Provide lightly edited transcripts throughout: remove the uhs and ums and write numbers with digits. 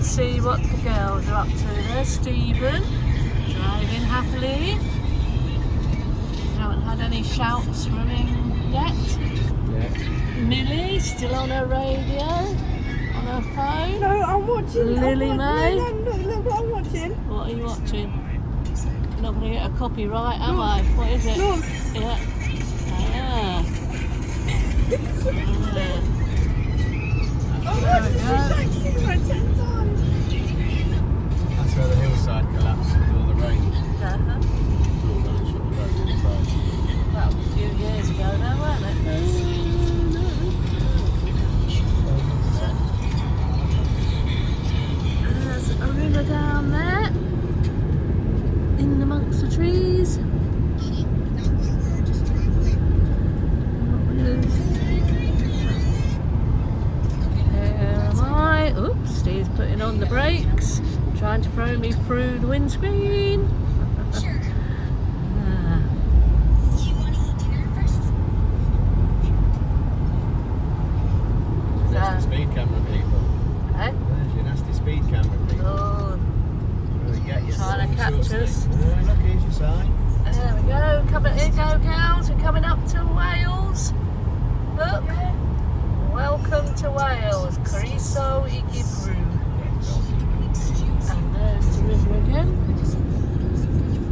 see what the girls are up to. There's Stephen, driving happily. Haven't had any shouts from him yet. Yeah. Millie, still on her radio, on her phone. No, I'm watching. Lily May. Look what I'm watching. What are you watching? We're not going to get a copyright, am I? What is it? Look. Yeah. Ah. I'm watching the taxi like 10 times. That's where the hillside collapsed with all the rain. Uh-huh. It's all going to shut the road inside. That was a few years ago now, wasn't it? There's a river down there, in amongst the trees. Here am I. Oops, Steve's putting on the brakes, trying to throw me through the windscreen. Nasty speed camera people. Eh? There's your nasty speed camera people. Oh, Really get you. trying to catch us. Oh, look, here's your sign. There we go. Here you go, cows. We're coming up to Wales. Look. Welcome to Wales. Criso Igibru. And there's the river again.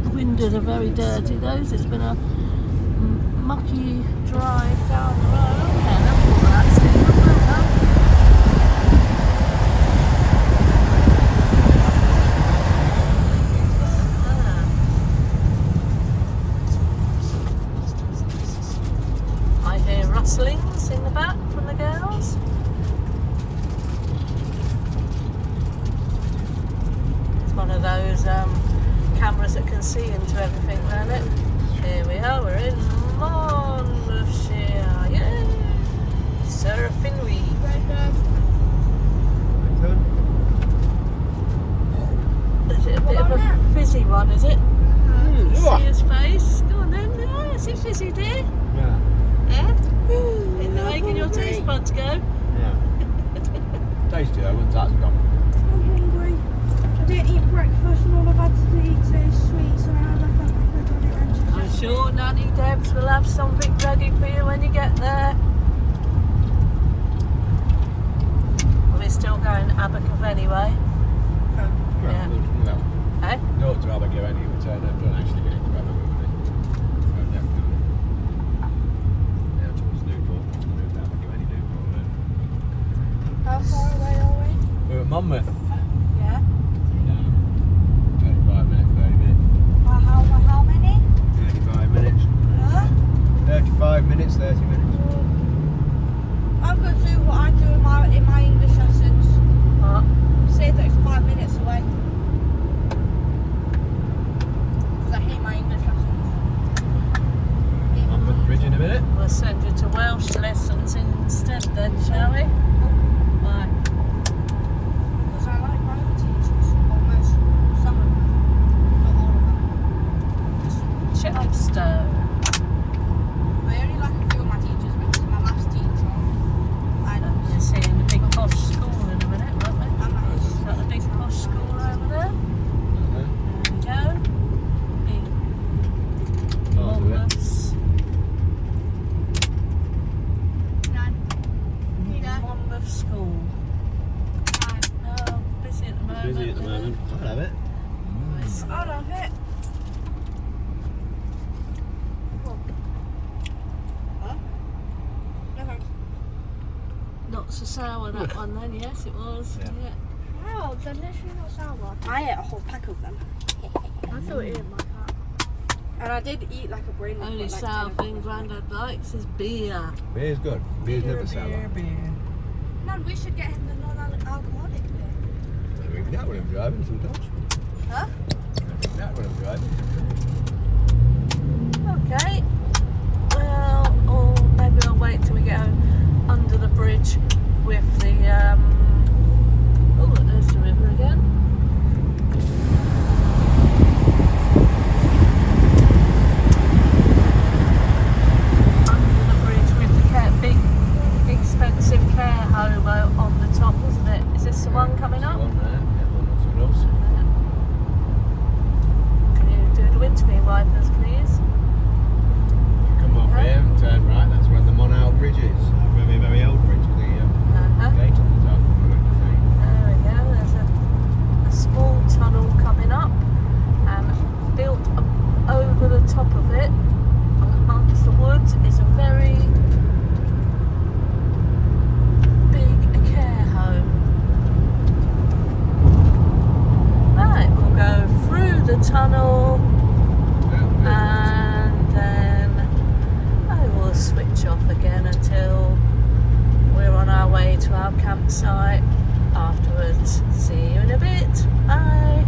The windows are very dirty, those. It's been a mucky drive down the road. Yeah, that's all right. Steve. I hear rustlings in the back from the girls. It's one of those cameras that can see into everything, isn't it? Here we are, we're in Monmouthshire. Yay! Surfing we. Is it a bit of a fizzy one, is it? See his face? Go on then. Oh, is it fizzy, dear? Yeah. Eh? Is it making your taste buds go? Yeah. Tasty though, once that's gone. I'm hungry. I didn't eat breakfast and all I've had to eat is sweets and I had like a Jolly Ranchers. I'm sure Nanny Debs will have something ready for you when you get there. We're still going to Abercrombie anyway. Yeah. Well, Eh? no, to Abigail anyway, we turned up, don't actually get into Abigail. Yeah, towards Newport. Moved to Abigail, Newport. How far away are we? We're at Monmouth. Yeah. 35 minutes, 30 minutes. How many? 35 minutes. Huh? 35 minutes, 30 minutes. I'm going to do what I do in my English lessons. What? Say that it's 5 minutes away. Because I hate my English lessons. Monmouth Bridge in a minute. We'll send you to Welsh lessons instead then, shall we? Why? Because I like my other teachers. Almost. Some of them. Not all of them. Chepstow. I only like a few of my teachers because my maths teacher. I don't You're seeing the big posh school in a minute, won't we? I'm not Is that the big posh school over there? There we go. Big Oh, do it. Monmouths. Monmouth School. No, busy at the moment. Busy at the moment. I'll have it. I'll have it. Huh? No thanks. Not so sour that one then, yes it was. Yeah. Yeah. Wow, they're literally not sour. I ate a whole pack of them. I thought it in my pack. And I did eat like a brain. Only like sour 10 of thing them. Grandad likes is beer. Beer's good. Beer's never sour. Man, we should get him the non-alcoholic beer. I drink that when I'm driving sometimes. Huh? I drink that when I'm driving. Okay. Well, or maybe I'll wait till we get under the bridge with the oh look, there's the river again. Under the bridge with the big expensive care home on the top, isn't it? Is this That's the one coming That's up. the one there. Yeah, one that's with us. Can you do the windscreen wipers, please? If you come off here and turn right, that's where the Monal Bridge is. A very, very old bridge with the gate at the top. There we go. There's a small tunnel coming up, and built over the top of it, amongst the woods, is a very big care home. Right, we'll go through the tunnel, and then I will switch off again until we're on our way to our campsite afterwards. See you in a bit. Bye.